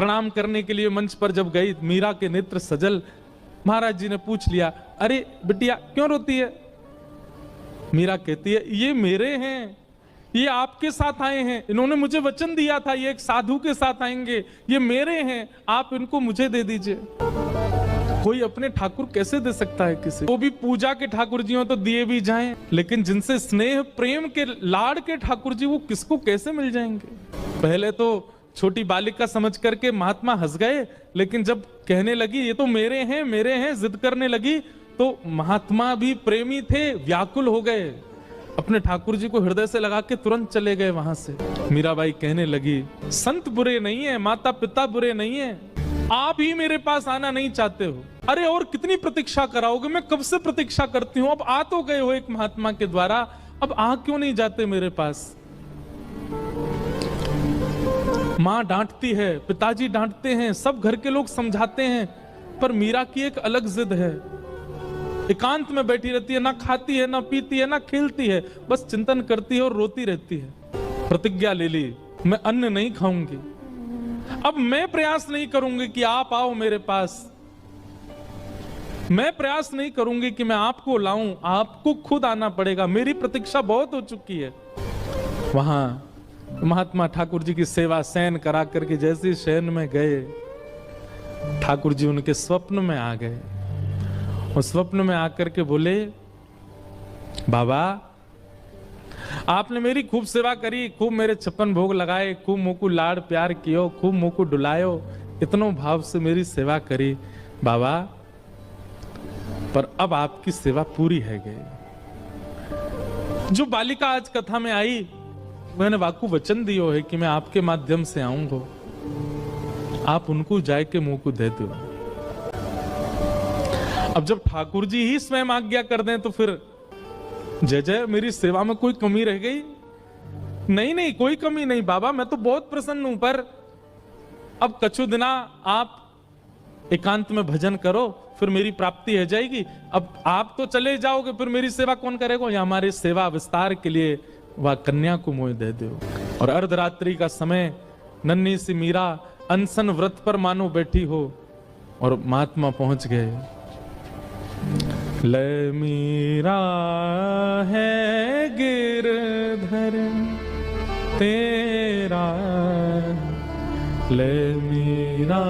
प्रणाम करने के लिए मंच पर जब गई, मीरा के नेत्र सजल। महाराज जी ने पूछ लिया, अरे बिटिया क्यों रोती है? मीरा कहती है, ये मेरे हैं, ये आपके साथ आए हैं, इन्होंने मुझे वचन दिया था ये एक साधु के साथ आएंगे, ये मेरे हैं, आप इनको मुझे दे दीजिए। कोई अपने ठाकुर कैसे दे सकता है किसी? वो भी पूजा के ठाकुर जी हो तो दिए भी जाएं, लेकिन जिनसे स्नेह प्रेम के लाड़ के ठाकुर जी, वो किसको कैसे मिल जाएंगे? पहले तो छोटी बालिका समझ करके महात्मा हंस गए, लेकिन जब कहने लगी ये तो मेरे हैं, जिद करने लगी, तो महात्मा भी प्रेमी थे, व्याकुल हो गए, अपने ठाकुर जी को हृदय से लगा के तुरंत चले गए वहां से। मीराबाई कहने लगी, संत बुरे नहीं है, माता पिता बुरे नहीं है, आप ही मेरे पास आना नहीं चाहते हो। अरे और कितनी प्रतीक्षा कराओगे? मैं कब से प्रतीक्षा करती हूं, अब आ तो गए हो एक महात्मा के द्वारा, अब आ क्यों नहीं जाते मेरे पास? मां डांटती है, पिताजी डांटते हैं, सब घर के लोग समझाते हैं, पर मीरा की एक अलग जिद है। एकांत में बैठी रहती है, ना खाती है, ना पीती है, ना खेलती है, बस चिंतन करती है और रोती रहती है। प्रतिज्ञा ले ली, मैं अन्न नहीं खाऊंगी। अब मैं प्रयास नहीं करूंगी कि आप आओ मेरे पास, मैं प्रयास नहीं करूंगी कि मैं आपको लाऊं, आपको खुद आना पड़ेगा, मेरी प्रतीक्षा बहुत हो चुकी है। वहां महात्मा ठाकुर जी की सेवा शयन करा करके जैसे शयन में गए, ठाकुर जी उनके स्वप्न में आ गए। और स्वप्न में आकर के बोले, बाबा आपने मेरी खूब सेवा करी, खूब मेरे 56 भोग लगाए, खूब मुझको लाड़ प्यार कियो, खूब मुझको डुलायो, इतनो भाव से मेरी सेवा करी बाबा, पर अब आपकी सेवा पूरी है गई। जो बालिका आज कथा में आई, मैंने वाकू वचन दियो है कि मैं आपके माध्यम से आऊंगा, आप उनको जाए के मुंह को दे दो। अब जब ठाकुर जी ही स्वयं आज्ञा कर दें तो फिर जय जय, मेरी सेवा में कोई कमी रह गई? नहीं, कोई कमी नहीं बाबा, मैं तो बहुत प्रसन्न हूं, पर अब कछु दिना आप एकांत में भजन करो, फिर मेरी प्राप्ति हो जाएगी। अब आप तो चले जाओगे, फिर मेरी सेवा कौन करेगा? या हमारी सेवा विस्तार के लिए वह कन्या को मोह दे दो। और अर्धरात्रि का समय, नन्ही सी मीरा अनशन व्रत पर मानो बैठी हो, और महात्मा पहुंच गए। ले मीरा है गिरधर तेरा, ले मीरा